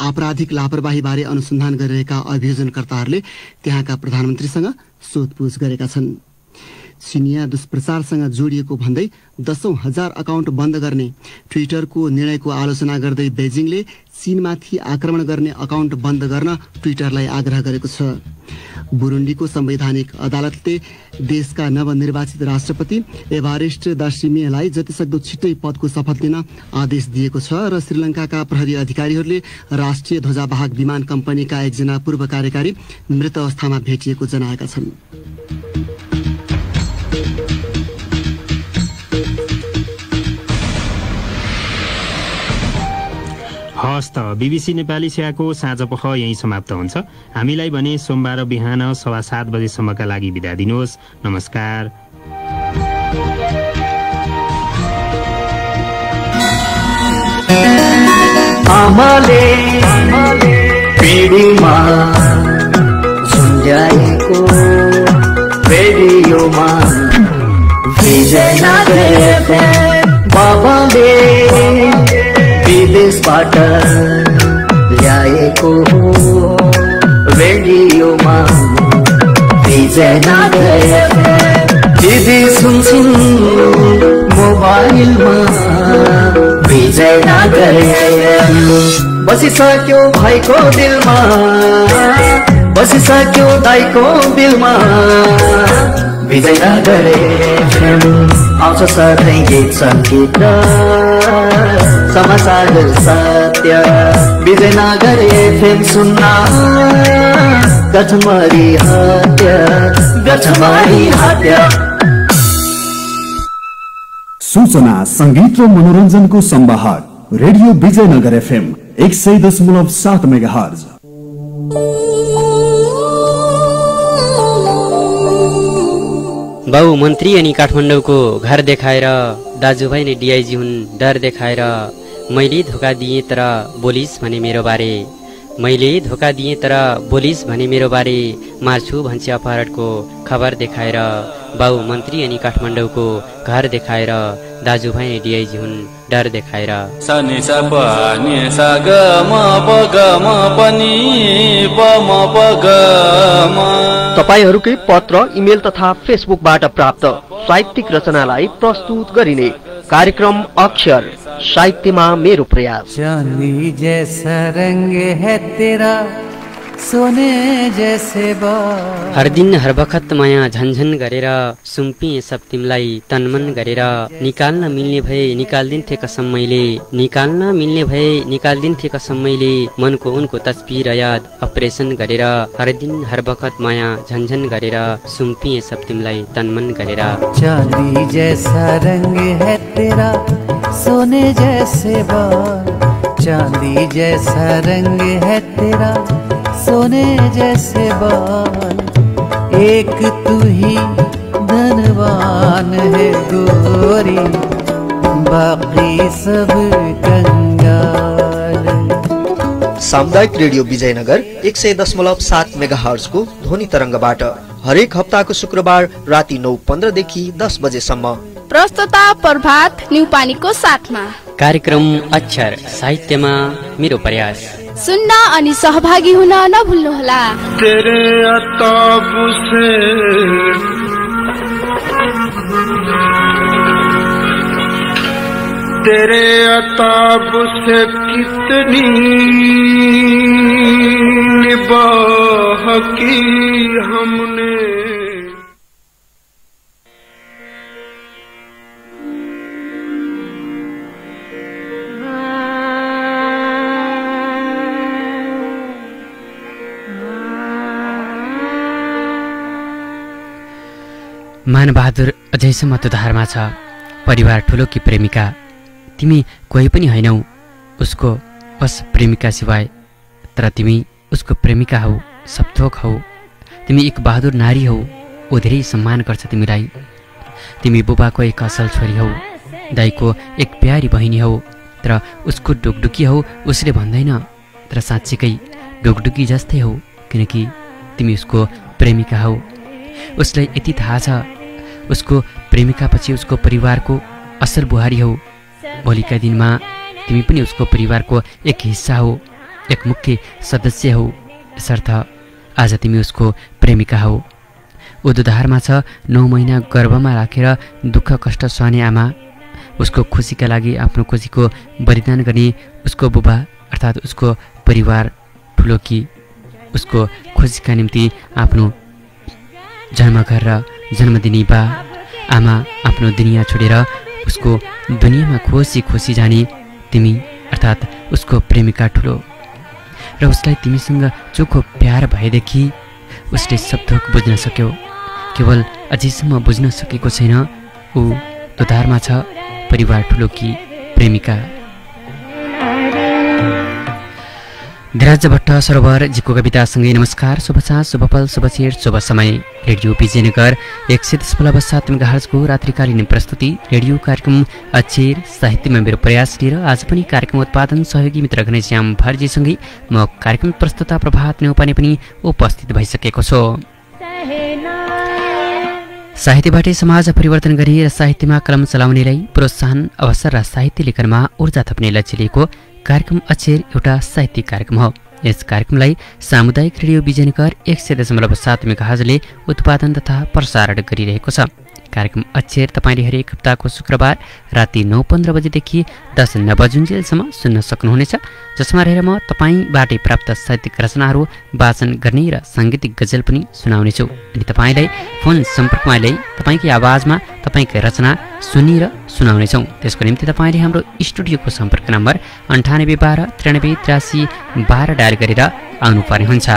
आपराधिक लापरवाहीबारे अनुसन्धान गरिरहेका अभियोजनकर्ताहरूले त्यहाँका प्रधानमन्त्रीसँग सोधपुछ गरेका छन्। चिनिया दुष्प्रचारसँग जोडिएको भन्दै 10,000 अकाउन्ट बन्द गर्ने ट्विटरको निर्णयको आलोचना गर्दै बेजिङले चीनमाथि आक्रमण गर्ने अकाउन्ट बन्द गर्न ट्विटरलाई आग्रह गरेको छ। बुरुन्डीको संवैधानिक अदालतले देशका नवनिर्वाचित राष्ट्रपति एभारेस्ट दासिमेलाई जतिसक्दो छिट्टै पदको शपथ लिन आदेश दिएको छ र श्रीलङ्काका प्रहरी अधिकारीहरूले राष्ट्रिय ध्वजावाहक विमान कम्पनीका एकजना पूर्व कार्यकारी मृत अवस्थामा भेटिएको जनाएका छन्। हस्त बीबीसी नेपाली सेवाको साँझपख यही समाप्त हुन्छ। हामीलाई भने सोमबार बिहान 7:15 बजेसम्मका लागि बिदा दिनुहोस्। नमस्कार। आमाले पिँढीमा सुन्जाएको रेडियोमा विजयनगर बाबाले विदेशबाट ल्याएको रेडियोमा विजयनगर दिदी सुन्छन् मोबाइलमा विजयनगर बसिसक्यो भाइको दिलमा बसिसक्यो दाइको दिलमा विजयनगर आउँछ सधैँ गीत सङ्गीत समाचार सत्य विजयनगर एफएम सुन्ना गठमारी हत्या। सूचना संगीत र मनोरञ्जनको सम्वाहक रेडियो विजयनगर एफएम 100.7 मेगाहर्ज। बाबु मन्त्री अनि काठमाडौँको घर देखाएर दाजुभाइ नै डिआइजी हुन् डर देखाएर मैले धोका दिएँ तर बोलिस भने मेरो बारे मैले धोका दिएँ तर बोलिस भने मेरो बारे मार्छु भन्छ अपहरणको खबर देखाएर बाबु मन्त्री अनि काठमाडौँको घर देखाएर दाजुभाइ नै डिआइजी हुन् डर देखाएर तपाईहरूकै पत्र इमेल तथा फेसबुकबाट प्राप्त साहित्यिक रचनालाई प्रस्तुत गरिने कार्यक्रम अक्षर साहित्यमा मेरो प्रयास। चांदी जैसा रंग है तेरा सोने जैसे बाल हर दिन हर बखत माया झन्झन गरेर सुम्पिए सब तिमलाई तनमन गरेर निकाल्न मिल्ने भए निकाल्दिन्थे कसम मैले निकाल्न मिल्ने भए निकाल्दिन्थे कसम मैले मनको उनको तस्बिर याद अपरेसन गरेर हर दिन हर बखत माया झन्झन गरेर सुम्पिए सब तिमलाई तनमन गरेर। चांदी जैसा रंग है तेरा सोने जैसे बाल चांदी जैसा रंग है तेरा सोने जैसे बाल एक तू ही धनवान है गोरी बाकी सब कंगाल। सामुदायिक रेडियो विजयनगर 100.7 मेगाहर्ज को ध्वनि तरंगबाट हरेक हप्ताको शुक्रबार राति 9:15 देखि 10 बजेसम्म। प्रस्तुता प्रभात न्युपानीको साथमा कार्यक्रम अक्षर साहित्यमा मेरो प्रयास सुन्न अनि सहभागी हुन नभुल्नुहोला। तेरे अताब से तेरे अताब से कितनी निबाह की हमने मानबहादुर अझैसम्म तुधारमा छ। परिवार ठुलो कि प्रेमिका तिमी कोही पनि हैनौ उसको बस प्रेमिका सिवाय तर तिमी उसको प्रेमिका हौ सबथोक हौ। तिमी एक बहादुर नारी हौ ऊ धेरै सम्मान गर्छ तिमीलाई। तिमी बुबाको एक असल छोरी हौ दाइको एक प्यारी बहिनी हौ तर उसको डुकडुकी हौ उसले भन्दैन तर साँच्चीकै डुकडुकी जस्तै हौ किनकि तिमी उसको प्रेमिका हौ। उसलाई यति थाहा छ उसको प्रेमिकापछि उसको परिवारको असल बुहारी हौ। भोलिका दिनमा तिमी पनि उसको परिवारको एक हिस्सा हौ एक मुख्य सदस्य हौ, यसर्थ आज तिमी उसको प्रेमिका हौ। ऊ दुधारमा छ, 9 महिना गर्भमा राखेर दुःख कष्ट सहने आमा, उसको खुसीका लागि आफ्नो खुसीको बलिदान गर्ने उसको बुबा अर्थात् उसको परिवार ठुलो कि उसको खुसीका निम्ति आफ्नो जन्मघर र जन्मदिनी बा आमा आफ्नो दुनियाँ छोडेर उसको दुनियाँमा खुसी खुसी जाने तिमी अर्थात् उसको प्रेमिका ठुलो र उसलाई तिमीसँग चोखो प्यार भएदेखि उसले सब थोक बुझ्न सक्यो। केवल अझैसम्म बुझ्न सकेको छैन ऊ दुधारमा छ, परिवार ठुलो कि प्रेमिका। धीरज भट्ट सरोवरजीको कवितासँगै नमस्कार, शुभ साँझ, शुभ पल, शुभ छेड, शुभ समय। रेडियो विजयनगर 107.7 मेगाहर्जको रात्रिकालीन प्रस्तुति रेडियो कार्यक्रम अक्षर साहित्यमा मेरो प्रयास लिएर आज पनि कार्यक्रम उत्पादन सहयोगी मित्र घनश्याम भर्जीसँगै म कार्यक्रम प्रस्तुता प्रभात न्यौपाने पनि उपस्थित भइसकेको छु। साहित्यबाटै समाज परिवर्तन गरी र साहित्यमा कलम चलाउनेलाई प्रोत्साहन अवसर र साहित्य लेखनमा ऊर्जा थप्ने लक्ष्य लिएको कार्यक्रम अक्षर एउटा साहित्यिक कार्यक्रम हो। यस कार्यक्रमलाई सामुदायिक रेडियो विजयनगर 100.7 मेगाहर्जले उत्पादन तथा प्रसारण गरिरहेको छ। कार्यक्रम अक्षर तपाईँले हरेक हप्ताको शुक्रबार राति 9:15 बजेदेखि 10 बजुन्जेलसम्म सुन्न सक्नुहुनेछ, जसमा रहेर म तपाईँबाटै प्राप्त साहित्यिक रचनाहरू वाचन गर्ने र साङ्गीतिक गजल पनि सुनाउनेछु। अनि तपाईँलाई फोन सम्पर्कमा ल्याई तपाईँकै आवाजमा तपाईँकै रचना सुनेर सुनाउनेछौँ। त्यसको निम्ति तपाईँले हाम्रो स्टुडियोको सम्पर्क नम्बर 9812 93 83 12 डायल गरेर आउनुपर्ने हुन्छ।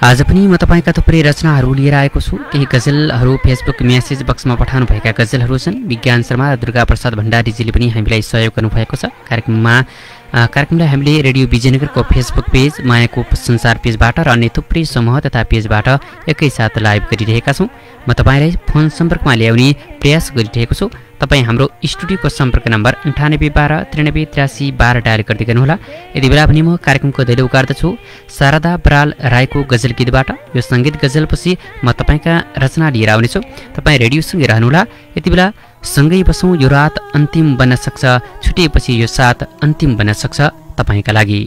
आज पनि म तपाईँका थुप्रै रचनाहरू लिएर आएको छु। केही गजलहरू फेसबुक मेसेज बक्समा पठाउनुभएका गजलहरू छन्। विज्ञान शर्मा र दुर्गा प्रसाद भण्डारीजीले पनि हामीलाई सहयोग गर्नुभएको छ। कार्यक्रमलाई हामीले रेडियो विजयनगरको फेसबुक पेज, मायाको संसार पेजबाट र अन्य थुप्रै समूह तथा पेजबाट एकैसाथ लाइभ गरिरहेका छौँ। म तपाईँलाई फोन सम्पर्कमा ल्याउने प्रयास गरिरहेको छु। तपाईँ हाम्रो स्टुडियोको सम्पर्क नम्बर 9812 93 83 12 डायल गर्दै गर्नुहोला। यति बेला पनि म कार्यक्रमको दैलो गर्दछु शारदा बराल राईको गजल गीतबाट। यो सङ्गीत गजलपछि म तपाईँका रचना लिएर आउनेछु। तपाईँ रेडियोसँगै रहनुहोला। यति बेला सँगै बसौँ, यो रात अन्तिम बन्न सक्छ, छुटेपछि यो साथ अन्तिम बन्न सक्छ तपाईँका लागि।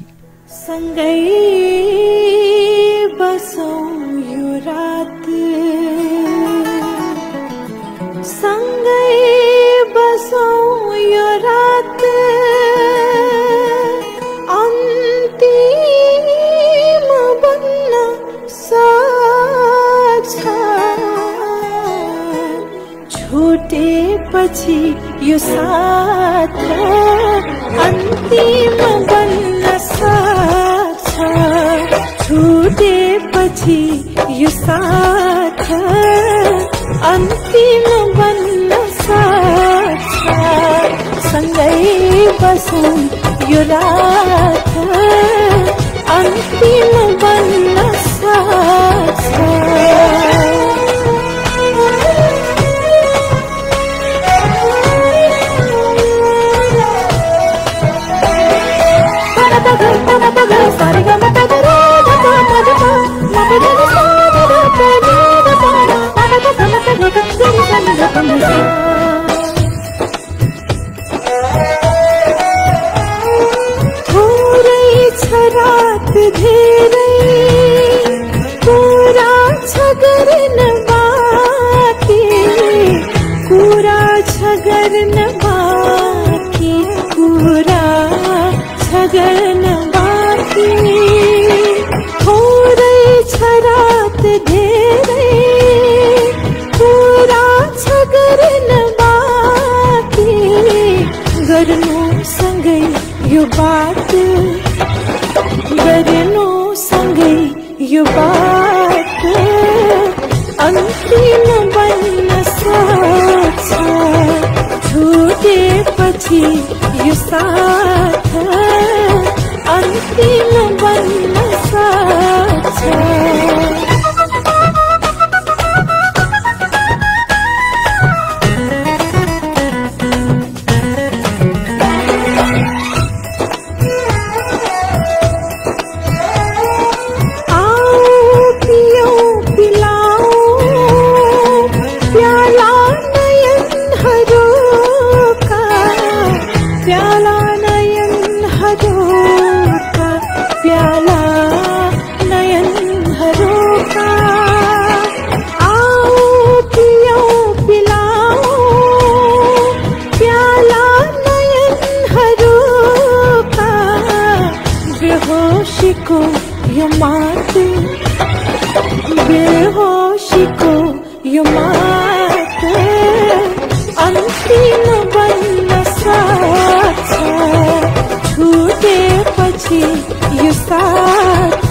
सँगै बसौँ यो रात, सँगै बसौँ यो रात, अन्तिम बन्न सक्छ, छुटेपछि यो साथ अन्तिम बन्न सक्छ, छुटेपछि यो साथ अन्तिम बन्न सक्छ, सँगै बसौँ यो रात अन्तिम बन्न सक्छ। थोरै छ रात धेरै, कुरा छ गर्न बाँकी, कुरा छ गर्न बाँकी, कुरा छ गर्न बाँकी, थोरै छ रात धेरै, कुरा छ गर्न बाँकी, गर्नु सँगै यो बात, गर्नु सँगै यो बात, अन्तिम बन्न सक्छ, छुटेपछि यो साथ अन्तिम बन्न सक्छ। प्याला नयन को यो मात बेहोशी को यो मात अन्तिम बन्न सक्छ छुटेपछि यो साथ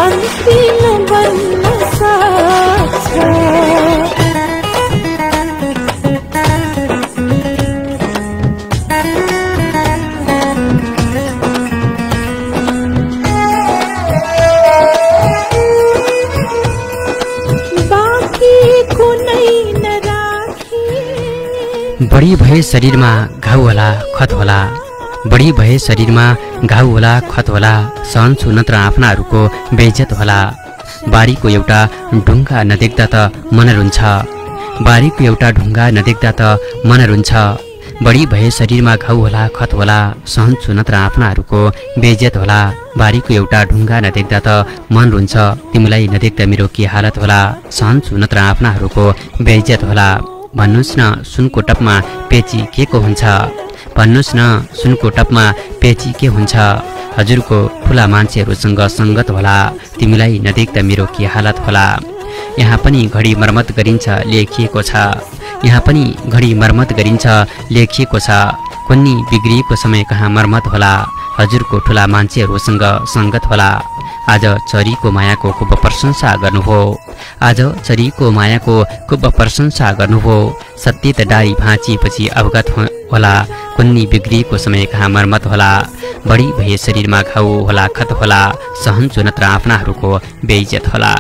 अन्तिम बन्न सक्छ बढी भए शरीरमा घाउ होला खत होला बढी भए शरीरमा घाउ होला खत होला सहन्छु नत्र आफ्नाहरूको बेइज्जत होला बारीको एउटा ढुङ्गा नदेख्दा त मन रुन्छ बारीको एउटा ढुङ्गा नदेख्दा त मन रुन्छ बढी भए शरीरमा घाउ होला खत होला सहन्छु नत्र आफ्नाहरूको बेइज्जत होला बारीको एउटा ढुङ्गा नदेख्दा त मन रुन्छ तिमीलाई नदेख्दा मेरो के हालत होला सहन्छु नत्र आफ्नाहरूको बेइज्जत होला भन्नुस् न सुनको टपमा पेची के को हुन्छ भन्नुस् न सुनको टपमा पेची के हुन्छ हजुरको ठुला मान्छेहरूसँग सङ्गत होला तिमीलाई नदेख्दा मेरो के हालत होला यहाँ पनि घडी मर्मत गरिन्छ लेखिएको छ यहाँ पनि घडी मर्मत गरिन्छ लेखिएको छ कुन्नी बिग्रिएको समय कहाँ मर्मत होला हजुरको ठुला मान्छेहरूसँग सङ्गत होला आज चरीको मायाको खुब प्रशंसा गर्नुभयो आज चरीको मायाको खुब प्रशंसा गर्नुभयो सत्य त डारी भाँचिएपछि अवगत होला कुन्नी बिग्रिएको समय कहाँ मर्मत होला बढी भए शरीरमा घाउ होला खत होला सहन्छु नत्र आफ्नाहरूको बेइज्जत होला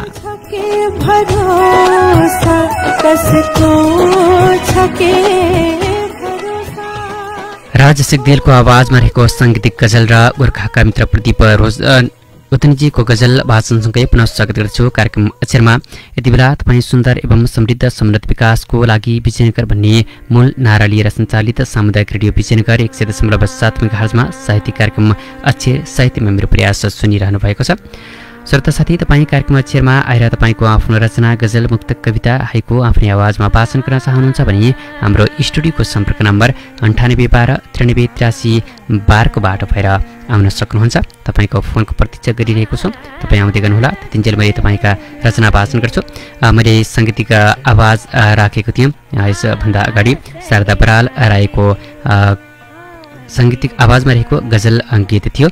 राज सिग्देलको आवाजमा रहेको साङ्गीतिक गजल र गोर्खाका मित्र प्रदीप उतनीजीको गजल भाषणसँगै पुनः स्वागत गर्छु कार्यक्रम अक्षरमा। यति बेला तपाईँ सुन्दर एवं समृद्ध समृद्ध विकासको लागि विजयनगर भन्ने मूल नारा लिएर सञ्चालित सामुदायिक रेडियो विजयनगर 100.7 मेगाहर्जमा साहित्यिक कार्यक्रम अक्षर साहित्यमा मेरो प्रयास सुनिरहनु भएको छ। श्रोता साथी, तपाईँ कार्यक्रम अक्षरमा आएर तपाईँको आफ्नो रचना गजल मुक्तक कविता हाइको आफ्नै आवाजमा वाचन गर्न चाहनुहुन्छ भने हाम्रो स्टुडियोको सम्पर्क नम्बर 9812 को बाटो भएर आउन सक्नुहुन्छ। तपाईँको फोनको प्रतीक्षा गरिरहेको छु, तपाईँ आउँदै गर्नुहोला। त्यतिन्जेल मैले तपाईँका रचना वाचन गर्छु। मैले साङ्गीतिक आवाज राखेको थिएँ यसभन्दा अगाडि शारदा बराल राईको साङ्गीतिक आवाजमा रहेको गजल गीत थियो।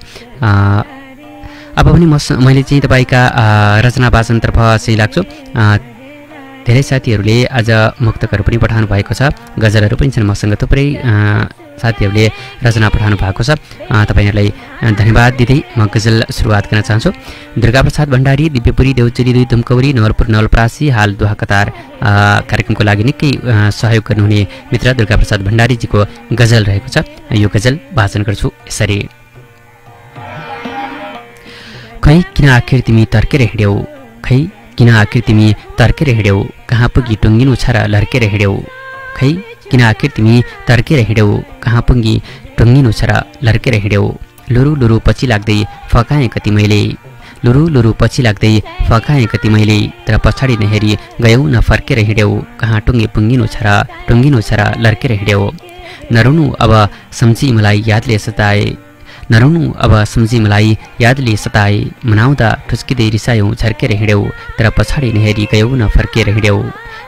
अब पनि मैले चाहिँ तपाईँका रचना वाचनतर्फ चाहिँ लाग्छु। धेरै साथीहरूले आज मुक्तकहरू पनि पठाउनु भएको छ, गजलहरू पनि छन् मसँग। थुप्रै साथीहरूले रचना पठाउनु भएको छ, तपाईँहरूलाई धन्यवाद दिँदै म गजल सुरुवात गर्न चाहन्छु। दुर्गाप्रसाद भण्डारी, दिव्यपुरी, देउचरी 2 दुमकौरी, नवलपुर नवलपरासी, हाल दोहा कतार कार्यक्रमको लागि निकै सहयोग गर्नुहुने मित्र दुर्गाप्रसाद भण्डारीजीको गजल रहेको छ। यो गजल वाचन गर्छु यसरी। खै किन आखिर तिमी तर्केर हिँड्यौ, खै किन आखिर तिमी तर्केर हिँड्यौ, कहाँ पुगी टुङ्गिनु छ र लर्केर हिँड्यौ, खै किन आखिर तिमी तर्केर हिँड्यौ, कहाँ पुगी टुङ्गिनु छ र लर्केर हिँड्यौ। लुरु लुरु पछि लाग्दै फकाएँ कति मैले, लुरु लुरु पछि लाग्दै फकाएँ कति मैले, तर पछाडि नहेरी गयौ न फर्केर हिँड्यौ, कहाँ टुङ्गिनु छ र लर्केर हिँड्यौ। नरुनु अब सम्झी मलाई यादले सताए, नरुनु अब सम्झी मलाई यादले सताए, मनाउँदा ठुस्किँदै रिसायौ झर्केर हिँड्यौ, तर पछाडि नहेरी गयौ न फर्केर हिँड्यौ।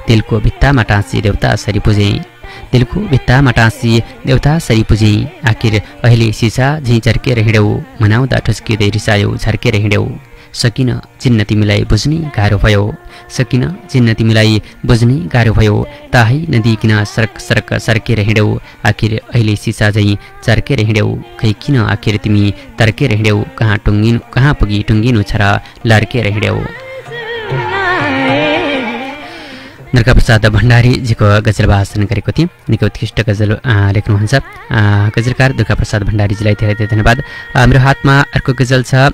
दिलको भित्तामा टाँसी देउता सरी पुजेँ, दिलको भित्तामा टाँसी देउता सरी पुजेँ, आखिर अहिले सिसा झैँ झर्केर हिँड्यौ, मनाउँदा ठुस्किँदै रिसायौ झर्केर हिँड्यौ। सकिन चिन्न तिमीलाई बुझ्नै गाह्रो भयो, सकिन चिन्न तिमीलाई बुझ्नै गाह्रो भयो, ताहै नदिकिन सरक सरक सर्केर हिँड्यौ, आखिर अहिले सिसा झैँ चर्केर हिँड्यौ। खै किन आखिर तिमी तर्केर हिँड्यौ, कहाँ पुगी टुङ्गिनु छ र लर्केर हिँड्यौ। दुर्गाप्रसाद भण्डारीजीको गजल वाचन गरेको थिएँ। निकै उत्कृष्ट गजल लेख्नुहुन्छ गजलकार दुर्गाप्रसाद भण्डारीजीलाई धेरै धेरै धन्यवाद। मेरो हातमा अर्को गजल छ,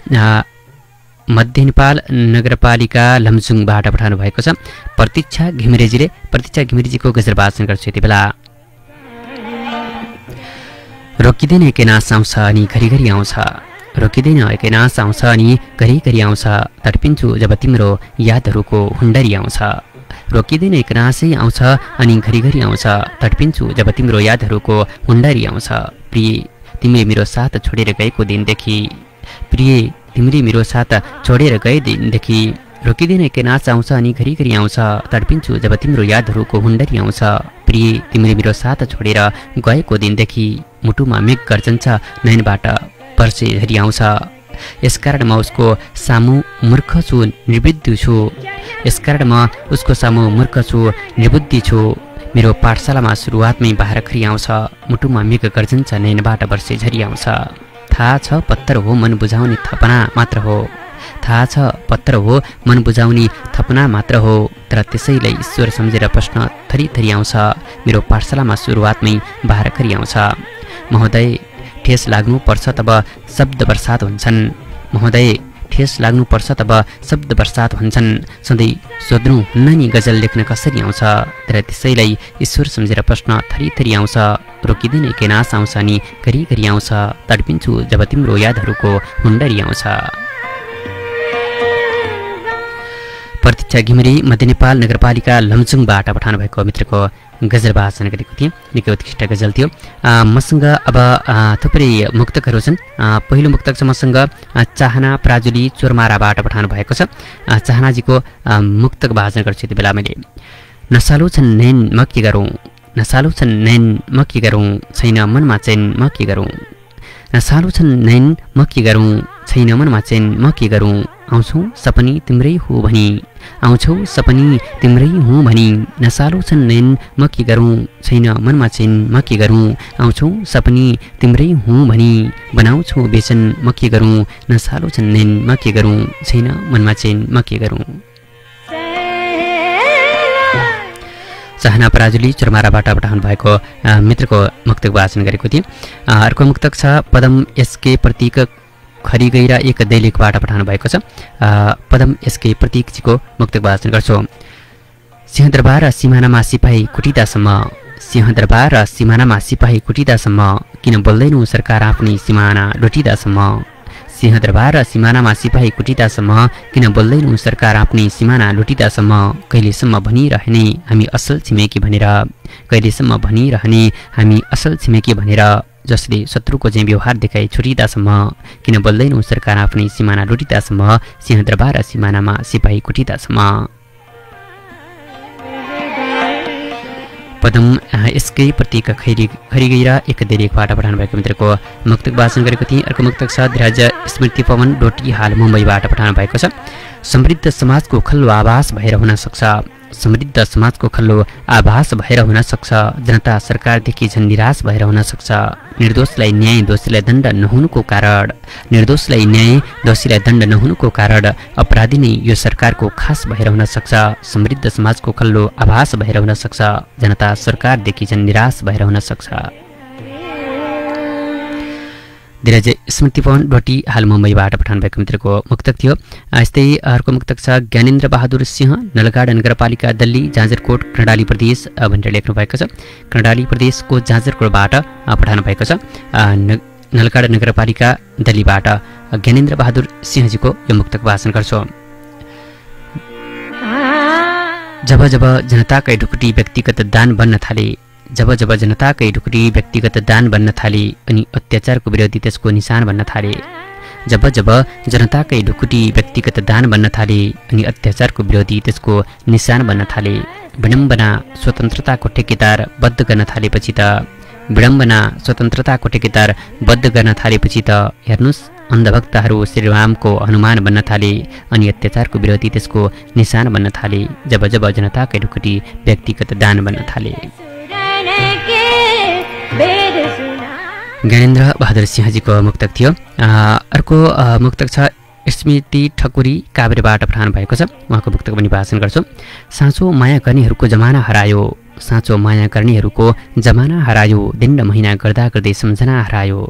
मध्य नेपाल नगरपालिका लमजुङबाट पठाउनु भएको छ प्रतीक्षा घिमिरेजीले। प्रतीक्षा घिमिरेजीको गजल वाचन गर्छु यति बेला। रोकिँदैन एकै नास आउँछ अनि घरिघरि आउँछ, रोकिँदैन एकै नास आउँछ अनि घरिघरि आउँछ, तडपिन्छु जब तिम्रो यादहरूको हुन्डरी आउँछ। रोकिँदैन एक नासै आउँछ अनि घरिघरि आउँछ, तडपिन्छु जब तिम्रो यादहरूको हुन्डरी आउँछ। प्रिय तिमीले मेरो साथ छोडेर गएको दिनदेखि, प्रिय तिमीले मेरो साथ छोडेर गए दिनदेखि रोकिँदैन के नाच आउँछ अनि घरिघरि आउँछ तडपिन्छु जब तिम्रो यादहरूको हुन्डरी आउँछ प्रिय तिमीले मेरो साथ छोडेर गएको दिनदेखि मुटुमा मेघ गर्जन छ नयनबाट वर्षे झरी आउँछ यसकारण म उसको सामु मूर्ख छु निर्बुद्धि छु यसकारण म उसको सामु मूर्ख छु निर्बुद्धि छु मेरो पाठशालामा सुरुवातमै बाह्रखरी आउँछ मुटुमा मेघ गर्जन छ नयनबाट वर्षे झरी आउँछ थाहा छ पत्तर हो मन बुझाउने थपना मात्र हो थाहा छ पत्र हो मन बुझाउने थपना मात्र हो तर त्यसैलाई ईश्वर सम्झेर प्रश्न थरी आउँछ मेरो पाठशालामा सुरुवातमै बाह्रखरी आउँछ महोदय ठेस लाग्नुपर्छ तब शब्द बर्सात हुन्छन् महोदय ठेस लाग्नुपर्छ तब शब्द बर्सात हुन्छन् सधैँ सोध्नु हुन्न नि गजल लेख्न कसरी आउँछ तर त्यसैलाई ईश्वर सम्झेर प्रश्न थरी आउँछ रोकिँदैन के नास आउँछ नि घरिघरि आउँछ तडपिन्छु जब तिम्रो यादहरूको हुन्डरी आउँछ प्रतीक्षा घिमिरे मध्य नेपाल नगरपालिका लमजुङबाट पठाउनु भएको मित्रको गजल वाचन गरेको थिएँ निकै उत्कृष्ट गजल थियो मसँग अब थुप्रै मुक्तकहरू छन् पहिलो मुक्तक छ मसँग चाहना प्राजुली चोरमाराबाट पठाउनु भएको छ चाहनाजीको मुक्तक वाचन गर्छु यति बेला मैले नसालु छन् नैन म के गरौँ नसालु छन् नैन म के गरौँ छैन मनमा चैन म के गरौँ नसालु छन् नैन म के गरौँ छैन मनमा चैन म के गरौँ आउँछौ सपनी तिम्रै हो भनी आउँछौ सपनी तिम्रै हो भनी नसालु छन् नैन म के गरौँ छैन मनमा चैन म के गरौँ आउँछौ सपनी तिम्रै हो भनी बनाउँछौ बेचन म के गरौँ नसालु छन् नैन म के गरौँ छैन मनमा चैन म के गरौँ चाहना पराजुली चुरमाराबाट पठाउनु भएको मित्रको मुक्तक वाचन गरेको थिएँ अर्को मुक्तक छ पदम एसके प्रतीक खरिगैरा एक दैलेखबाट पठाउनु भएको छ पदम एसके प्रतीकजीको मुक्तक वाचन गर्छु सिंहदरबार सिमानामा सिपाही कुटिदासम्म सिंहदरबार सिमानामा सिपाही कुटिदासम्म किन बोल्दैनौ सरकार आफ्नै सिमाना लुटिदासम्म सिंहदरबार सिमानामा सिपाही कुटिदासम्म किन बोल्दैनौ सरकार आफ्नै सिमाना लुटिदासम्म कहिलेसम्म भनिरहने हामी असल छिमेकी भनेर कहिलेसम्म भनिरहने हामी असल छिमेकी भनेर जसले शत्रुको चाहिँ व्यवहार देखाइ छुटिदासम्म किन बोल्दैनौ सरकार आफ्नै सिमाना लुटिदासम्म सिंहदरबार सिमानामा सिपाही कुटिदासम्म पदम यसकै प्रतीक खरिगैरा एक दैलेखबाट पठाउनु भएको मित्रको मुक्तक वाचन गरेको थिएँ अर्को मुक्तक छ धीरज स्मृति पवन डोटी हाल मुम्बईबाट पठाउनु भएको छ समृद्ध समाजको खल्लो आभास भएर हुन सक्छ समृद्ध समाजको खल्लो आभास भएर हुन सक्छ जनता सरकारदेखि झन् निराश भएर हुन सक्छ निर्दोषलाई न्याय दोषीलाई दण्ड नहुनुको कारण निर्दोषलाई न्याय दोषीलाई दण्ड नहुनुको कारण अपराधी नै यो सरकारको खास भएर हुन सक्छ समृद्ध समाजको खल्लो आभास भएर हुन सक्छ जनता सरकारदेखि झन् निराश भएर हुन सक्छ धीरज स्मृति पवन डोटी हाल मुम्बईबाट पठाउनु भएको मित्रको मुक्तक थियो यस्तै अर्को मुक्तक छ ज्ञानेन्द्र बहादुर सिंह नलगाड नगरपालिका दल्ली जाजरकोट कर्णाली प्रदेश भनेर लेख्नु भएको छ कर्णाली प्रदेशको जाजरकोटबाट पठाउनु भएको छ नलगाड नगरपालिका दल्लीबाट ज्ञानेन्द्र बहादुर सिंहजीको यो मुक्तक वाचन गर्छु जब जब जनताकै ढुकुटी व्यक्तिगत दान बन्न थाले जब जब जनताकै ढुकुटी व्यक्तिगत दान बन्न थाले अनि अत्याचारको विरोधी त्यसको निशान बन्न थाले जब जब जनताकै ढुकुटी व्यक्तिगत दान बन्न थाले अनि अत्याचारको विरोधी त्यसको निशान बन्न थाले विडम्बना स्वतन्त्रताको ठेकेदार बद्ध गर्न थालेपछि त विडम्बना स्वतन्त्रताको ठेकेदार बद्ध गर्न थालेपछि त हेर्नुस् अन्धभक्तहरू श्रीरामको हनुमान बन्न थाले अनि अत्याचारको विरोधी त्यसको निशान बन्न थाले जब जब जनताकै ढुकुटी व्यक्तिगत दान बन्न थाले ज्ञानेन्द्र बहादुर सिंहजीको मुक्तक थियो अर्को मुक्तक छ स्मृति ठकुरी काभ्रेबाट पठाउनु भएको छ उहाँको मुक्तक पनि वाचन गर्छु साँचो माया गर्नेहरूको जमाना हरायो साँचो माया गर्नेहरूको जमाना हरायो दिन र महिना गर्दा गर्दै सम्झना हरायो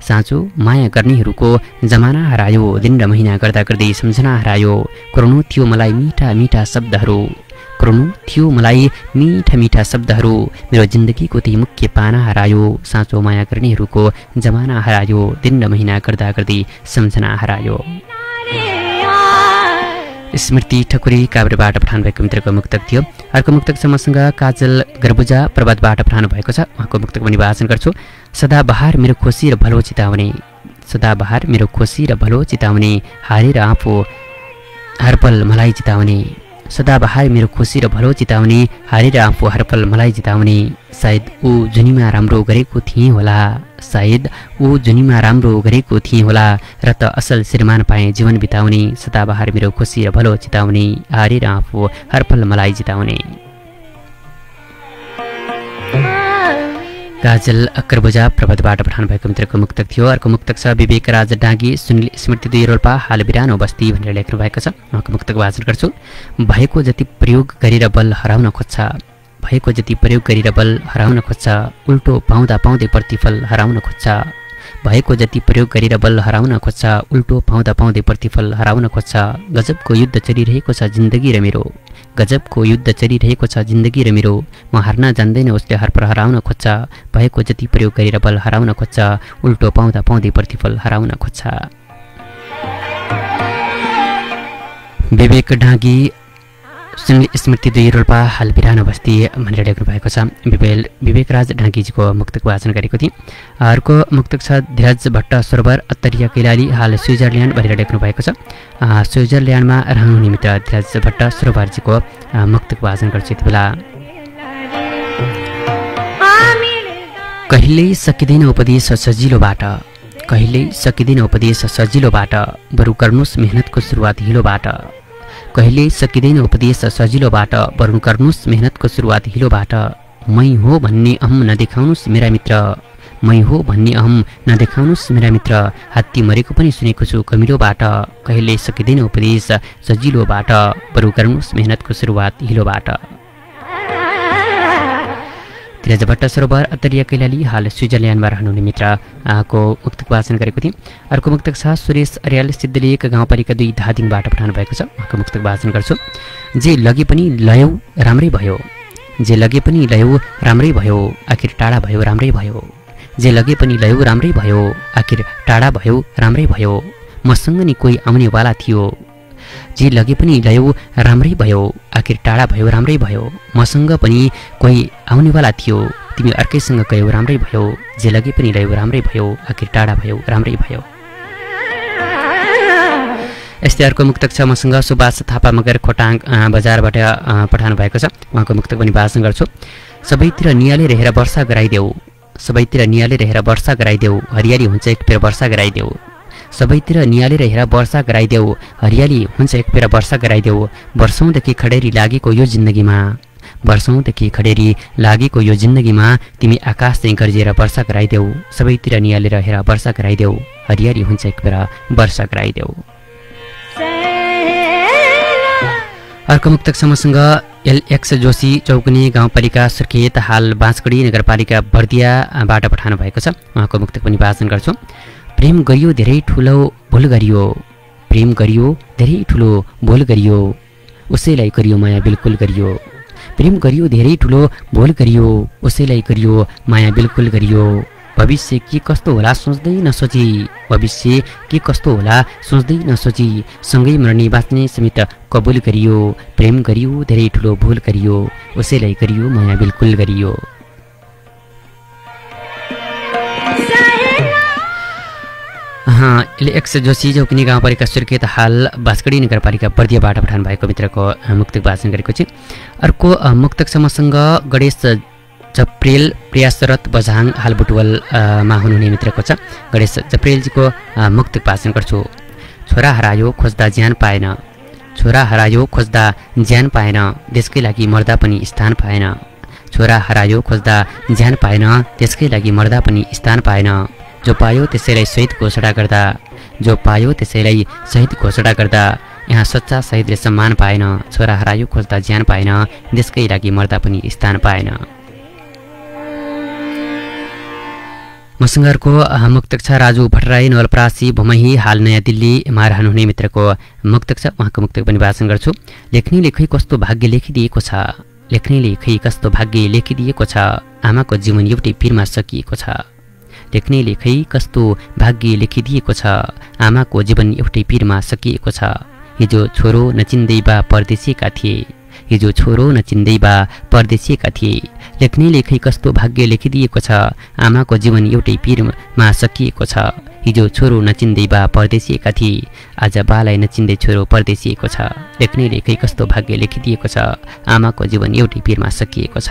साँचो माया गर्नेहरूको जमाना हरायो दिन र महिना गर्दा गर्दै सम्झना हरायो कोर्नु थियो मलाई मिठा मिठा शब्दहरू कोर्नु थियो मलाई मिठा मिठा शब्दहरू मेरो जिन्दगीको त्यही मुख्य पाना हरायो साँचो माया गर्नेहरूको जमाना हरायो दिन र महिना गर्दा गर्दै सम्झना हरायो स्मृति ठकुरी काभ्रेबाट पठाउनु भएको मित्रको मुक्तक थियो अर्को मुक्तक छ मसँग काजल गर्बुजा प्रभातबाट पठाउनु भएको छ उहाँको मुक्तक पनि वाचन गर्छु सदा बहार मेरो खुसी र भलो चिताउने सदाबहार मेरो खुसी र भलो चिताउने हारेर आफू हरपल मलाई चिताउने सदाबहार मेरो खुसी र भलो चिताउने हारेर आफू हरपल मलाई चिताउने सायद ऊ जुनीमा राम्रो गरेको थिएँ होला सायद ऊ जुनीमा राम्रो गरेको थिएँ होला र त असल श्रीमान पाएँ जीवन बिताउने सदाबहार मेरो खुसी र भलो चिताउने हारेर आफू हरपल मलाई जिताउने काजल अक्करबुजा प्रबधबाट पठाउनु भएको मित्रको मुक्तक थियो। अर्को मुक्तक छ विवेक राज डाँगी सुनिल स्मृति 2 रोल्पा हाल बिरानो बस्ती भनेर लेख्नु भएको छ। उहाँको मुक्तक वाचन गर्छु। भएको जति प्रयोग गरेर बल हराउन खोज्छ भएको जति प्रयोग गरेर बल हराउन खोज्छ उल्टो पाउँदा पाउँदै प्रतिफल हराउन खोज्छ भएको जति प्रयोग गरेर बल हराउन खोज्छ उल्टो पाउँदा पाउँदै प्रतिफल हराउन खोज्छ गजबको युद्ध चलिरहेको छ जिन्दगी र मेरो गजबको युद्ध चलिरहेको छ जिन्दगी र मेरो म हार्न जान्दैन उसले हरपर हराउन खोज्छ भएको जति प्रयोग गरेर बल हराउन खोज्छ उल्टो पाउँदा पाउँदै प्रतिफल हराउन खोज्छ। विवेक डाँगी सुनिल स्मृति 2 रोल्पा हाल बिरानो बस्ती भनेर लेख्नु भएको छ। विवेक राज डाँगीजीको मुक्तक वाचन गरेको थिएँ। अर्को मुक्तक छ धीरज भट्ट सरोवर अत्तरिया कैलाली हाल स्विजरल्यान्ड भनेर लेख्नु भएको छ। स्विजरल्यान्डमा रहनु निमित्त धीरज भट्ट सरोवरजीको मुक्तक वाचन गर्छु यति बेला। कहिल्यै सकिँदैन उपदेश सजिलोबाट कहिल्यै सकिँदैन उपदेश सजिलोबाट बरु गर्नुस् मेहनतको सुरुवात हिलोबाट कहिल्यै सकिँदैन उपदेश सजिलोबाट बरु गर्नुस् मेहनतको सुरुवात हिलोबाट मै हो भन्ने अहम नदेखाउनुस् मेरा मित्र मै हो भन्ने अहम नदेखाउनुस् मेरा मित्र हात्ती मरेको पनि सुनेको छु कमिलोबाट कहिल्यै सकिँदैन उपदेश सजिलोबाट बरु गर्नुस् मेहनतको सुरुवात हिलोबाट। धीरज भट्ट सरोवर अत्तरिया कैलाली हाल स्विजरल्यान्डमा रहनुहुने मित्रको मुक्तक वाचन गरेको थिएँ। अर्को मुक्तक छ सुरेश अर्याल सिद्धलेक गाउँपालिका 2 धादिङबाट पठाउनु भएको छ। उहाँको मुक्तक वाचन गर्छु। जे लगे पनि लयौ राम्रै भयो जे लगे पनि लयौ राम्रै भयो आखिर टाढा भयो राम्रै भयो जे लगे पनि लयौ राम्रै भयो आखिर टाढा भयो राम्रै भयो मसँग नि कोही आउनेवाला थियो जे लगे पनि लयौ राम्रै भयो आखिर टाढा भयो राम्रै भयो मसँग पनि कोही आउनेवाला थियो तिमी अर्कैसँग गयौ राम्रै भयो जे लगे पनि लयौ राम्रै भयो आखिर टाढा भयो राम्रै भयो। यस्तै अर्को मुक्तक छ मसँग सुभाष थापा मगर खोटाङ बजारबाट पठाउनु भएको छ। उहाँको मुक्तक पनि वाचन गर्छु। सबैतिर नियाले रहेर वर्षा गराइदेऊ सबैतिर नियाले रहेर वर्षा गराइदेऊ हरियाली हुन्छ एक फेर वर्षा गराइदेऊ सबैतिर नियाले रहेर वर्षा गराइदेऊ हरियाली हुन्छ एक फेर वर्षा गराइदेऊ वर्षौँदेखि खडेरी लागेको यो जिन्दगीमा वर्षौँदेखि खडेरी लागेको यो जिन्दगीमा तिमी आकाश चाहिँ गर्जिएर वर्षा गराइदेऊ सबैतिर नियाले रहेर वर्षा गराइदेऊ हरियाली हुन्छ एक फेर वर्षा गराइदेऊ। अर्को मुक्तक समूहसँग एलएक्स जोशी चौकुनी गाउँपालिका सुर्खेत हाल बाँसगढी नगरपालिका बर्दियाबाट पठाउनु भएको छ। उहाँको मुक्तक पनि वाचन गर्छु। प्रेम गरियो धेरै ठुलो भुल गरियो प्रेम गरियो धेरै ठुलो भुल गरियो उसैलाई गरियो माया बिल्कुल गरियो प्रेम गरियो धेरै ठुलो भुल गरियो उसैलाई गरियो माया बिल्कुल गरियो भविष्य के कस्तो होला सोच्दै नसोची भविष्य के कस्तो होला सोच्दै नसोची सँगै मर्ने बाँच्ने समेत कबुल गरियो प्रेम गरियो धेरै ठुलो भुल गरियो उसैलाई गरियो माया बिल्कुल गरियो। एलएक्स जोशी चौकुनी गाउँपालिका सुर्खेत हाल बाँसगढी नगरपालिका बर्दियाबाट पठाउनु भएको मित्रको मुक्तक वाचन गरेको छु। अर्को मुक्तक समूहसँग गणेश जप्रेल प्रयासरत बझाङ हाल बुटवलमा हुनुहुने मित्रको छ। गणेश जप्रेलजीको मुक्तक वाचन गर्छु। छोरा हरायो खोज्दा ज्यान पाएन छोरा हरायो खोज्दा ज्यान पाएन देशकै लागि मर्दा पनि स्थान पाएन छोरा हरायो खोज्दा ज्यान पाएन त्यसकै लागि मर्दा पनि स्थान पाएन जो पायो त्यसैलाई शहीद घोषणा गर्दा जो पायो त्यसैलाई शहीद घोषणा गर्दा यहाँ सच्चा शहीदले सम्मान पाएन छोरा हरायो खोज्दा ज्यान पाएन देशकै लागि मर्दा पनि स्थान पाएन। मसँगरको मुक्तक छ राजु भट्टराई नवलपरासी भुमही हाल नयाँ दिल्लीमा रहनुहुने मित्रको मुक्तक छ। उहाँको मुक्तक पनि वाचन गर्छु। लेख्नेले खै कस्तो भाग्य लेखिदिएको छ लेख्नेले खै कस्तो भाग्य लेखिदिएको छ आमाको जीवन एउटै पिरमा सकिएको छ लेख्नेले खै कस्तो भाग्य लेखिदिएको छ आमाको जीवन एउटै पिरमा सकिएको छ हिजो छोरो नचिन्दै बा परदेशिएका थिए हिजो छोरो नचिन्दै बा परदेशिएका थिए लेख्नेले खै कस्तो भाग्य लेखिदिएको छ आमाको जीवन एउटै पिरमा सकिएको छ हिजो छोरो नचिन्दै बा परदेशिएका थिए, आज बालाई नचिन्दै छोरो परदेशिएको छ। लेख्ने लेखै कस्तो भाग्य लेखिदिएको छ, आमाको जीवन एउटै पिरमा सकिएको छ।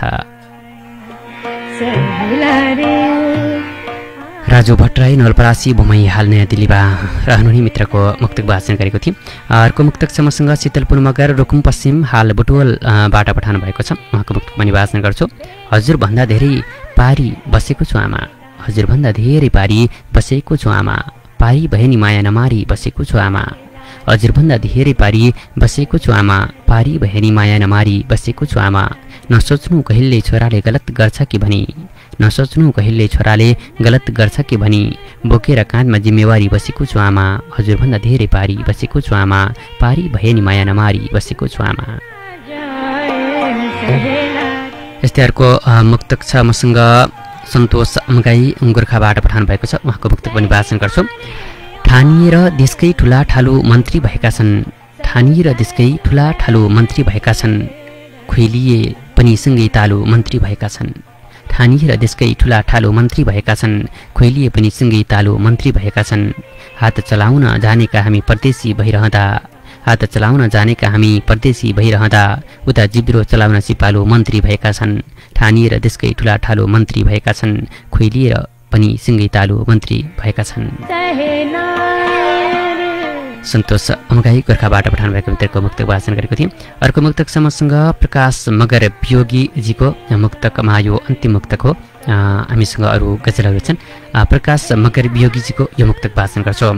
राजु भट्टराई नवलपरासी भुमई हाल नयाँ दिल्लीमा रहनुहुने मित्रको मुक्तक वाचन गरेको थिएँ। अर्को मुक्तक छ मसँग शीतलपुर मगर रुकुम पश्चिम हाल बुटवलबाट पठाउनु भएको छ। उहाँको मुक्तक पनि वाचन गर्छु। हजुरभन्दा धेरै पारी बसेको छु आमा, हजुरभन्दा धेरै पारी बसेको छु आमा, पारी भए नि माया नमारी बसेको छु आमा, हजुरभन्दा धेरै पारी बसेको छु आमा, पारी भए नि माया नमारी बसेको छु आमा। नसोच्नु कहिले छोराले गलत गर्छ कि भनी, नसोच्नु कहिले छोराले गलत गर्छ कि भनी, बोकेर काँधमा जिम्मेवारी बसेको छु आमा, हजुरभन्दा धेरै पारी बसेको छु आमा, पारी भए नि माया नमारी बसेको छु आमा। यस्तै अर्को मुक्तक छ मसँग सन्तोष अम्गाई गोर्खाबाट पठाउनु भएको छ। उहाँको मुक्तक पनि वाचन गर्छु। ठानिएर देशकै ठुला ठालु मन्त्री भएका छन्, ठानिएर देशकै ठुला ठालु मन्त्री भएका छन्, खुइलिए पनि सँगै तालु मन्त्री भएका छन्, ठानिएर देशकै ठुला ठालु मन्त्री भएका छन्, खुइलिए पनि सँगै तालु मन्त्री भएका छन्। हात चलाउन जानेका हामी परदेशी भइरहँदा, हात चलाउन जानेका हामी परदेशी भइरहँदा, उता जिब्रो चलाउन सिपालु मन्त्री भएका छन्, ठानिएर देशकै ठुला ठालु मन्त्री भएका छन्, खुइलिएर पनि सँगै तालु मन्त्री भएका छन्। सन्तोष अम्गाई गोर्खाबाट पठाउनु भएको मित्रको मुक्तक वाचन गरेको थिएँ। अर्को मुक्तक समसँग प्रकाश मगर वियोगीजीको मुक्तकमा यो अन्तिम मुक्तक हो। हामीसँग अरू गजलहरू छन्। प्रकाश मगर वियोगीजीको यो मुक्तक वाचन गर्छौँ।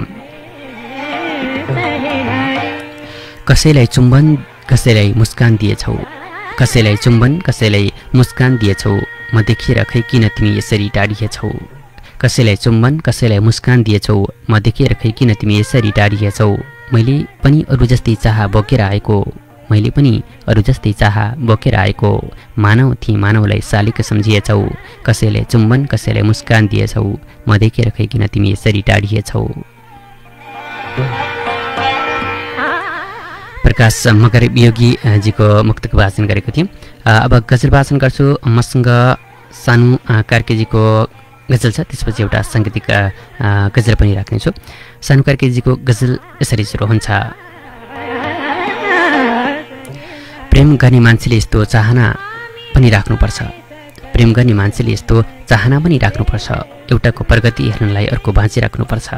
कसैलाई चुम्बन कसैलाई मुस्कान दिएछौ, कसैलाई चुम्बन कसैलाई मुस्कान दिएछौ, म देखेर खै किन तिमी यसरी टाढिएछौ, कसैलाई चुम्बन कसैलाई मुस्कान दिएछौ, म देखेर खै किन तिमी यसरी टाढिएछौ। मैले पनि अरू जस्तै चाह बोकेर आएको, मैले पनि अरू जस्तै चाह बोकेर आएको, मानव थिएँ मानवलाई शालिक सम्झिएछौ, कसैलाई चुम्बन कसैलाई मुस्कान दिएछौ, म देखेर खै किन तिमी यसरी टाढिएछौ। प्रकाश मगर वियोगीजीको मुक्तक वाचन गरेको थिएँ। अब गजल वाचन गर्छु। मसँग सानु कार्केजीको गजल छ, त्यसपछि एउटा साङ्गीतिक गजल पनि राख्नेछु। सानु कार्केजीको गजल यसरी सुरु हुन्छ। प्रेम गर्ने मान्छेले यस्तो चाहना पनि राख्नुपर्छ, प्रेम गर्ने मान्छेले यस्तो चाहना पनि राख्नुपर्छ, एउटाको प्रगति हेर्नलाई अर्को बाँचिराख्नुपर्छ।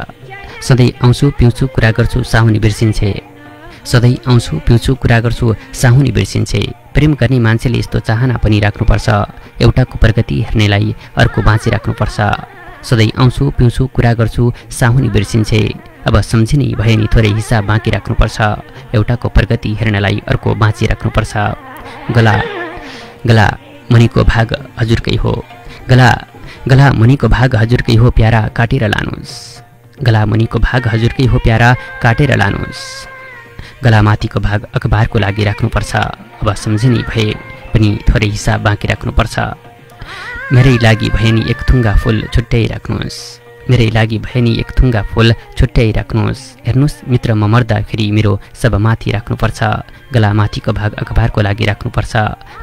सधैँ आउँछु पिउँछु कुरा गर्छु साहुनी बिर्सिन्छे, सधैँ आउँछु पिउँछु कुरा गर्छु साहुनी बिर्सिन्छे। प्रेम गर्ने मान्छेले यस्तो चाहना पनि राख्नुपर्छ, एउटाको प्रगति हेर्नेलाई अर्को बाँचिराख्नुपर्छ। सधैँ आउँछु पिउँछु कुरा गर्छु साहुनी बिर्सिन्छे, अब सम्झिने भए नि थोरै हिसाब बाँकी राख्नुपर्छ, एउटाको प्रगति हेर्नलाई अर्को बाँचिराख्नुपर्छ। गला गला मुनिको भाग हजुरकै हो, गला गला मुनिको भाग हजुरकै हो प्यारा काटेर लानुहोस्, गला मुनिको भाग हजुरकै हो प्यारा काटेर लानुहोस्। गलामाथिको भाग अखबारको लागि राख्नुपर्छ, अब सम्झिने भए पनि थोरै हिसाब बाँकी राख्नुपर्छ। मेरै लागि भए नि एक थुङ्गा फुल छुट्याइ राख्नुहोस्, मेरै लागि भए नि एक थुङ्गा फुल छुट्याइ राख्नुहोस्। हेर्नुहोस् मित्र म मर्दाखेरि मेरो सबमाथि राख्नुपर्छ, गलामाथिको भाग अखबारको लागि राख्नुपर्छ।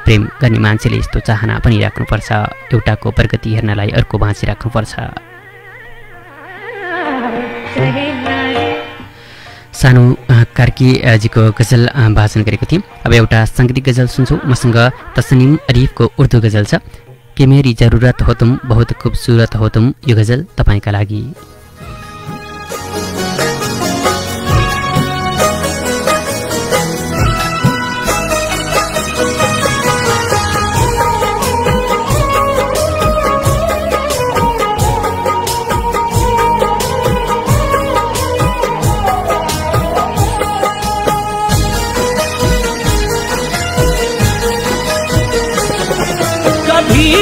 प्रेम गर्ने मान्छेले यस्तो चाहना पनि राख्नुपर्छ, एउटाको प्रगति हेर्नलाई अर्को बाँचिराख्नुपर्छ। सानु कार्कीजीको गजल वाचन गरेको थिएँ। अब एउटा साङ्गीतिक गजल सुन्छौँ। मसँग तस्निम अरिफको उर्दू गजल छ, कि मेरी जरुरत हो तुम बहुत खूबसूरत हो तुम। यो गजल तपाईँका लागि।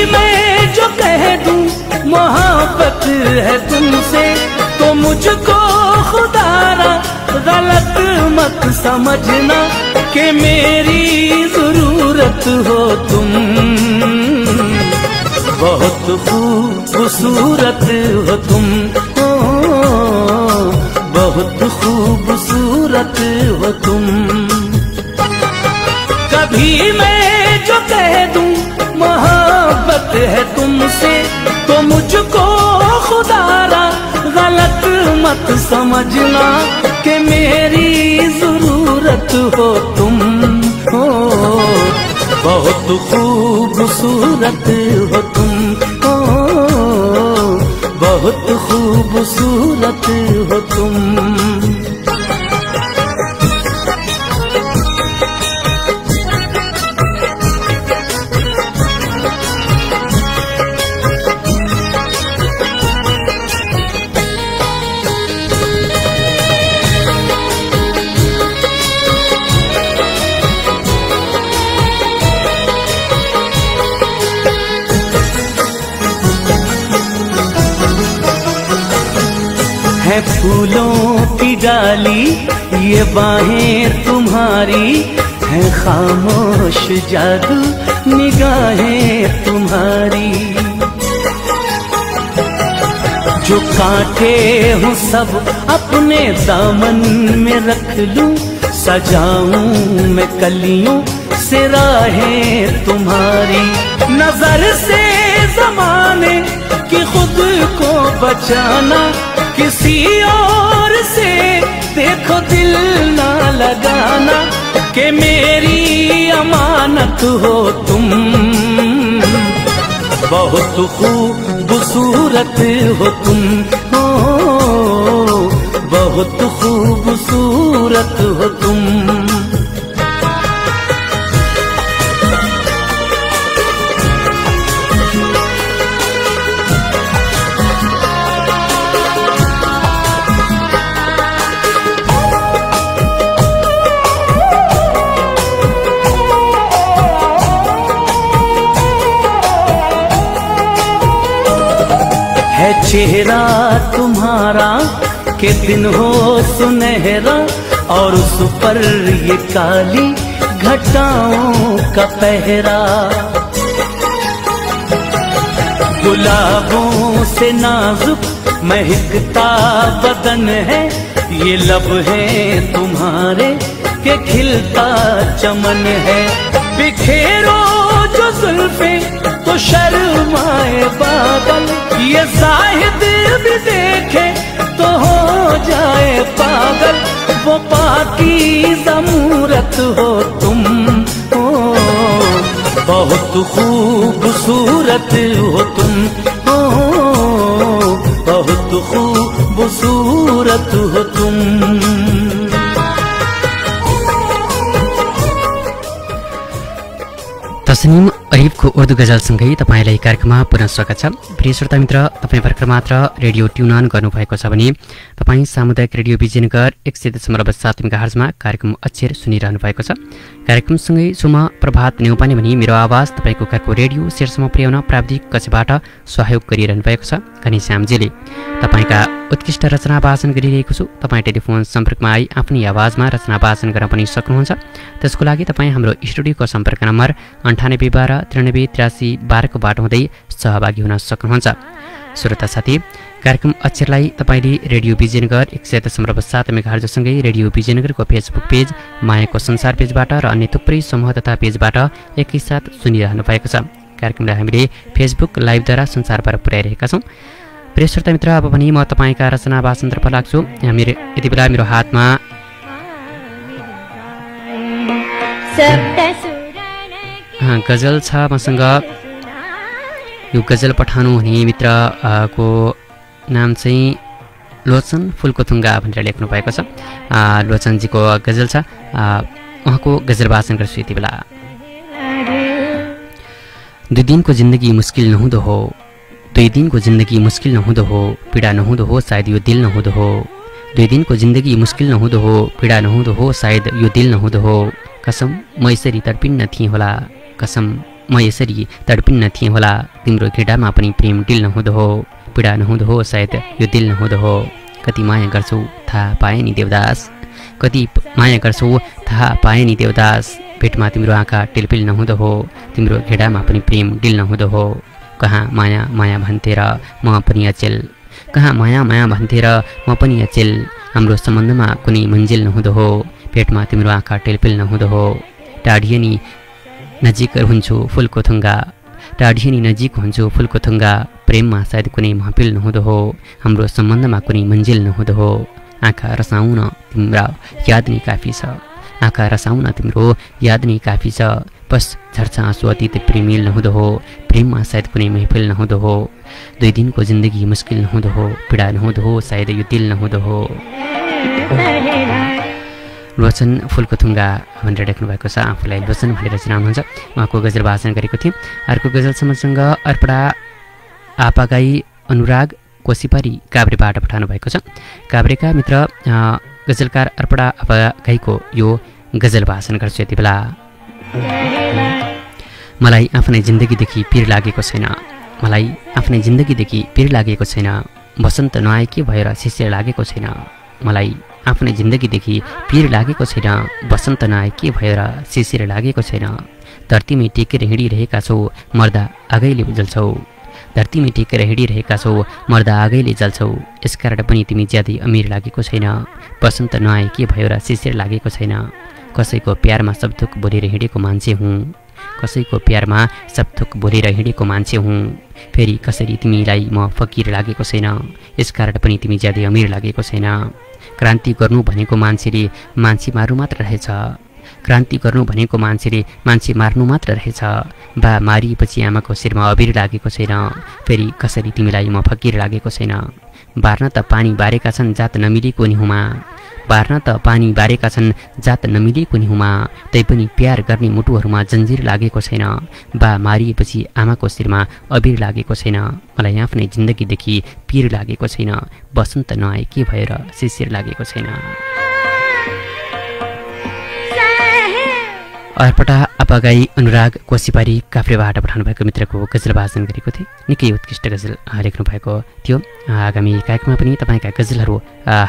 मैं जो कह दूं मोहब्बत है तुमसे, तो मुझको खुदारा गलत मत समझना, कि मेरी जरूरत हो तुम बहुत खूबसूरत हो तुम, बहुत खूबसूरत हो तुम। कभी मैं जो कह दूं मोहब्बत है तुमसे, तो मुझको खुदारा गलत मत समझना कि मेरी जरूरत हो तुम हो। बहुत खूबसूरत हो तुम हो, बहुत खूबसूरत हो तुम। है फूलों की डाली ये बाहें तुम्हारी, है खामोश जादू निगाहें तुम्हारी। जो कांटे हूँ सब अपने दामन में रख लूं, सजाऊं मैं कलियों से राहें तुम्हारी। नजर से जमाने की खुद को बचाना, किसी और से देखो दिल ना लगाना, कि मेरी अमानत हो तुम। बहुत खूबसूरत हो तुम हो, बहुत खूबसूरत हो तुम। है चेहरा तुम्हारा के दिन हो सुनहरा, और उस पर ये काली घटाओं का पहरा। गुलाबों से नाजुक महकता बदन है, ये लब है तुम्हारे के खिलता चमन है। बिखेरो जो जुल्फे तो शर्माए बादल, ये साहिद भी देखे तो हो जाए पागल। वो पाकीज़ा मूरत हो तुम हो, बहुत खूबसूरत हो तुम हो, बहुत खूबसूरत हो तुम। तस्निम अरिबको उर्दू गजलसँगै तपाईँलाई कार्यक्रममा पुनः स्वागत छ। प्रिय श्रोता मित्र, तपाईँ भर्खर मात्र रेडियो ट्युन अन गर्नुभएको छ भने तपाईँ सामुदायिक रेडियो विजयनगर 100.7 मेगाहर्जमा कार्यक्रम अक्षर सुनिरहनु भएको छ। कार्यक्रमसँगै सुम प्रभात न्यौपाने भनी मेरो आवाज तपाईँको घरको रेडियो सेटसम्म पुर्याउन प्राविधिक कक्षबाट सहयोग गरिरहनु भएको छ घनीश्यामजीले। तपाईँका उत्कृष्ट रचना वाचन गरिरहेको छु। तपाईँ टेलिफोन सम्पर्कमा आई आफ्नै आवाजमा रचना वाचन गर्न पनि सक्नुहुन्छ। त्यसको लागि तपाईँ हाम्रो स्टुडियोको सम्पर्क नम्बर 9812 को बाटो हुँदै सहभागी हुन सक्नुहुन्छ। श्रोता साथी, कार्यक्रम अक्षरलाई तपाईँले रेडियो विजयनगर 100.7 मेगाहर्जसँगै रेडियो विजयनगरको फेसबुक पेज, मायाको संसार पेजबाट र अन्य थुप्रै समूह तथा पेजबाट एकैसाथ सुनिरहनु भएको छ। कार्यक्रमलाई हामीले फेसबुक लाइभद्वारा संसारभर पुर्याइरहेका छौँ। प्रिय श्रोता मित्र, अब पनि म तपाईँका रचना वाचनतर्फ लाग्छु। यति बेला मेरो हातमा गजल छ मसँग। यो गजल पठाउनु हुने मित्रको नाम चाहिँ लोचन फुल्कोथुङ्गा भनेर लेख्नु भएको छ। लोचनजीको गजल छ, उहाँको गजल वाचन गर्छु यति बेला। 2 दिनको जिन्दगी मुस्किल नहुँदो हो, 2 दिनको जिन्दगी मुस्किल नहुँदो हो, पीडा नहुँदो हो सायद यो दिल नहुँदो हो। 2 दिनको जिन्दगी मुस्किल नहुँदो हो, पीडा नहुँदो हो सायद यो दिल नहुँदो हो। कसम म यसरी तडपिन्न थिएँ होला, कसम म यसरी तडपिन्न थिएँ होला। तिम्रो घृडामा पनि प्रेम दिल नहुँदो हो, पीडा नहुँदो हो सायद यो दिल नहुँदो हो। कति माया गर्छौ थाहा पाए नि देवदास, कति माया गर्छौ थाहा पाए नि देवदास। भेटमा तिम्रो आँखा टिलपिल नहुँदो हो, तिम्रो घृडामा पनि प्रेम दिल नहुँदो हो। कहाँ माया माया भन्थे र म पनि अचेल, कहाँ माया माया भन्थे र म पनि अचेल। हाम्रो सम्बन्धमा कुनै मन्जिल नहुँदो हो, पेटमा तिम्रो आँखा टेलपेल नहुँदो हो। टाढिए नि नजिक हुन्छु फुलको थुङ्गा, टाढिनी नजिक हुन्छु फुलको थुङ्गा प्रेममा सायद कुनै महफिल नहुँदो हो हाम्रो सम्बन्धमा कुनै मन्जिल नहुँदो हो आँखा रसाउन तिम्रो याद नै काफी छ आँखा रसाउन तिम्रो याद नै काफी छ बस झर्छ आँसु अतीत प्रेमिल नहुँदो हो प्रेममा सायद कुनै महफिल नहुँदो हो 2 दिनको जिन्दगी मुस्किल नहुँदो हो पीडा नहुँदो हो सायद यो दिल नहुँदो हो लोचन फुलको थुङ्गा भनेर लेख्नु भएको छ आफूलाई लोचन भनेर चिनाउनुहुन्छ उहाँको गजल वाचन गरेको थिएँ अर्को गजल समाजसँग अर्पणा आपागाई अनुराग कोसीपारी काभ्रेबाट पठाउनु भएको छ काभ्रेका मित्र गजलकार अर्पणा आपागाईको यो गजल वाचन गर्छु यति बेला मलाई आफ्नै जिन्दगीदेखि पिर लागेको छैन मलाई आफ्नै जिन्दगीदेखि पिर लागेको छैन बसन्त नआए के भएर शिशिर लागेको छैन मलाई आफ्नै जिन्दगीदेखि पिर लागेको छैन बसन्त नआए के भएर शिशिर लागेको छैन धरतीमै टेकेर हिँडिरहेका छौ मर्दा आगैले जल्छौ धरतीमै टेकेर हिँडिरहेका छौ मर्दा आगैले जल्छौ यसकारण पनि तिमी ज्यादै अमिर लागेको छैन बसन्त नआए के भएर शिशिर लागेको छैन कसैको प्यारमा सबथोक बोलेर हिँडेको मान्छे हुँ कसैको प्यारमा सबथोक बोलेर हिँडेको मान्छे हुँ फेरि कसरी तिमीलाई म फकिर लागेको छैन यसकारण पनि तिमी ज्यादै अमिर लागेको छैन क्रान्ति गर्नु भनेको मान्छेले मान्छे मार्नु मात्र रहेछ क्रान्ति गर्नु भनेको मान्छेले मान्छे मार्नु मात्र रहेछ बा मारिएपछि आमाको शिरमा अबिर लागेको छैन फेरि कसरी तिमीलाई म फकिर लागेको छैन बार्न त पानी बारेका छन् जात नमिलेको निहुमा बार्न त पानी बारेका छन् जात नमिलेको निहुमा तैपनि प्यार गर्ने मुटुहरूमा जन्जिर लागेको छैन बा मारिएपछि आमाको शिरमा अबिर लागेको छैन मलाई आफ्नै जिन्दगीदेखि पिर लागेको छैन बसन्त नआए के भएर शिशिर लागेको छैन अर्पटा आपागाई अनुराग कोसीपारी काभ्रेबाट पठाउनु भएको मित्रको गजल वाचन गरेको थिएँ निकै उत्कृष्ट गजल लेख्नु भएको थियो आगामी कार्यक्रममा पनि तपाईँका गजलहरू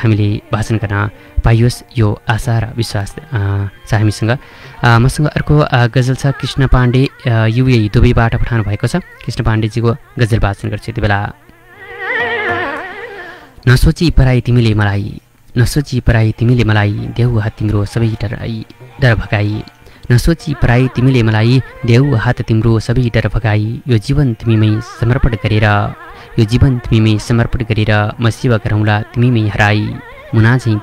हामीले वाचन गर्न पाइयोस् यो आशा र विश्वास छ हामीसँग मसँग अर्को गजल छ कृष्ण पाण्डे युए दुबईबाट पठाउनु भएको छ कृष्ण पाण्डेजीको गजल वाचन गर्छु यति बेला नसोची पराई तिमीले मलाई देऊ हात तिम्रो सबै डर भगाई नसोची पराई तिमीले मलाई देऊ हात तिम्रो सबै डर भगाई यो जीवन तिमीमै समर्पण गरेर म सेवा गरौँला तिमीमै हराई मुना चाहिँ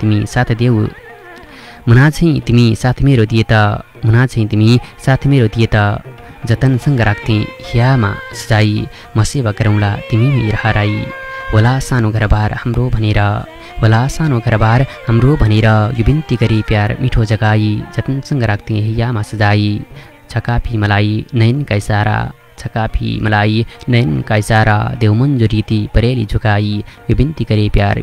तिमी साथ मेरो दिए त जतनसँग राख्थे हियामा सजाई म सेवा गरौँला तिमीमै हराई होला सानो घरबार हाम्रो भनेर यो बिन्ती गरी प्यार मिठो जगाई जतनसँग राख्थे हियामा सजाई छकाफी मलाई नयन का इशारा देव मंजू रीति परेली झुकाई यो बिन्ती गरी प्यार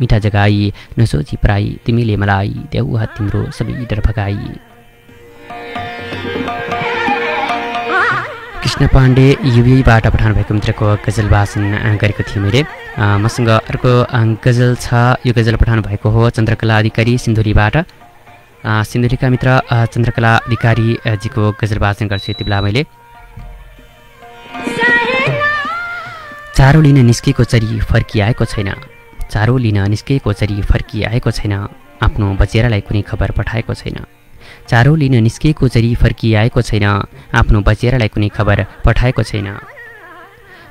मिठा जगाई नसोची पराई तिमीले मलाई देऊ हात तिम्रो सबै डर भगाई कृष्ण पाण्डे युवीबाट पठाउनु भएको मित्रको गजल वाचन गरेको थिएँ मैले मसँग अर्को गजल छ यो गजल पठाउनु भएको हो चन्द्रकला अधिकारी सिन्धुलीबाट सिन्धुलीका मित्र चन्द्रकला अधिकारीजीको गजल वाचन गर्छु यति बेला मैले चारो लिन निस्केको चरी फर्किआएको छैन आफ्नो बचेरालाई कुनै खबर पठाएको छैन चारो लिन निस्केको चरी फर्किआएको छैन आफ्नो बचेरालाई कुनै खबर पठाएको छैन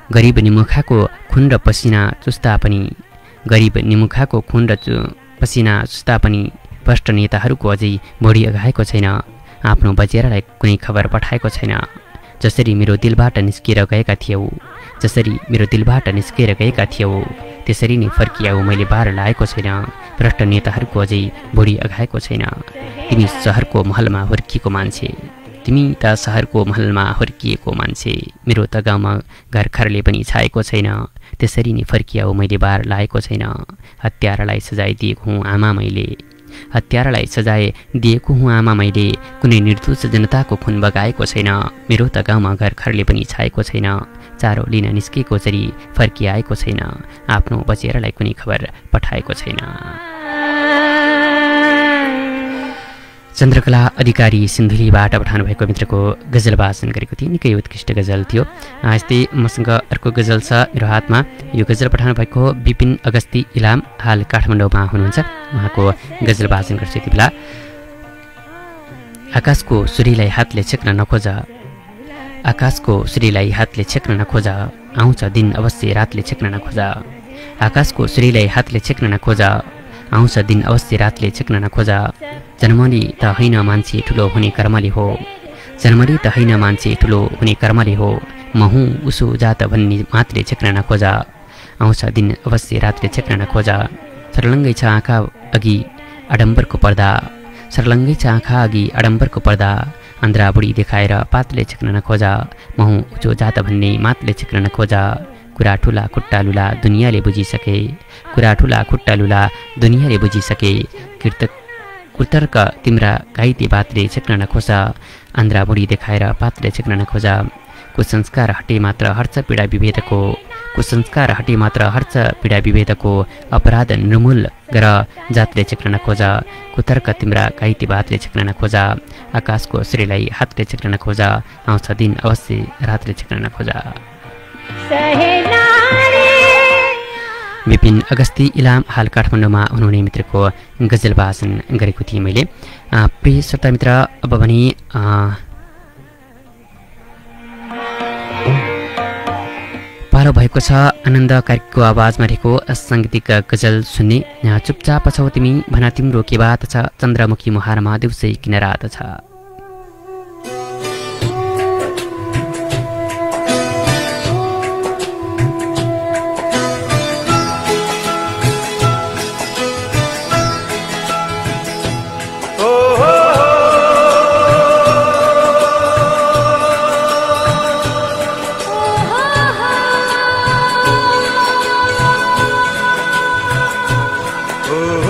गरिब निमुखाको खुन र पसिना चुस्ता पनि भ्रष्ट नेताहरूको अझै बढी अगाएको छैन आफ्नो बचेरालाई कुनै खबर पठाएको छैन जसरी मेरो दिलबाट निस्किएर गएका थियौ त्यसरी नै फर्किआऊ मैले बार लाएको छैन भ्रष्ट नेताहरूको अझै बढी अगाएको छैन तिमी त सहरको महलमा हुर्किएको मान्छे मेरो त गाउँमा घरखरले पनि छाएको छैन त्यसरी नै फर्किआऊ मैले बार लाएको छैन हत्यारालाई सजाय दिएको हुँ आमा मैले कुनै निर्दोष जनताको खुन बगाएको छैन मेरो त गाउँमा घरखरले पनि छाएको छैन चारो लिन निस्केको चरी फर्किआएको छैन आफ्नो बचेरालाई कुनै खबर पठाएको छैन चन्द्रकला अधिकारी सिन्धुलीबाट पठाउनु भएको मित्रको गजल वाचन गरेको थिएँ निकै उत्कृष्ट गजल थियो यस्तै मसँग अर्को गजल छ मेरो हातमा यो गजल पठाउनु भएको विपिन अगस्ती इलाम हाल काठमाडौँमा हुनुहुन्छ उहाँको गजल वाचन गर्छु यति बेला आकाशको सूर्यलाई हातले छेक्न आकाशको श्रीलाई हातले छेक्न नखोज, आउँछ दिन अवश्य रातले छेक्न नखोज। आकाशको श्रीलाई हातले छेक्न नखोज, आउँछ दिन अवश्य रातले छेक्न नखोज। जन्मली त होइन मान्छे ठुलो हुने कर्मले हो, जन्मली त होइन मान्छे ठुलो हुने कर्मले हो। महु उसो जात भन्ने मात्रै छेक्न नखोज, आउँछ दिन अवश्य रातले छेक्न नखोज। सर्लङ्गै छ आँखा अघि आडम्बरको पर्दा, सर्लङ्गै छ आँखा अघि आडम्बरको पर्दा। आन्द्रा बुढी देखाएर पातले छेक्न नखोज, महु उचो जात भन्ने मातले छेक्न नखोज। कुरा ठुला खुट्टा लुला दुनियाँले बुझिसके, कुरा ठुला खुट्टा लुला दुनियाँले बुझिसके। कुतर्क तिम्रा घाइते बातले छेक्न नखोज, आन्द्रा बुढी देखाएर पातले छेक्न नखोज। कुसंस्कार हटे मात्र हर्ष पीडा विभेदको, कुसंस्कार हटे मात्र हर्ष पीडा विभेदको। अपराध निर्मूल गर जातले छेक्न नखोज, कुतर्क तिम्रा घाइते बातले छेक्न नखोज। आकाशको श्रीलाई हातले छेक्न नखोज, आउँछ दिन अवश्य रातले छेक्न नखोज। विपिन अगस्ती इलाम हाल काठमाडौँमा हुनुहुने मित्रको गजल वाचन गरेको थिएँ मैले। प्रिय श्रोता मित्र, अब भने पालो भएको छ आनन्द कार्कीको आवाजमा रहेको साङ्गीतिक गजल सुन्ने। चुपचाप छौ तिमी भना तिम्रो के बात छ, चन्द्रमुखी मुहारमा दिउँसै किन रात छ। Oh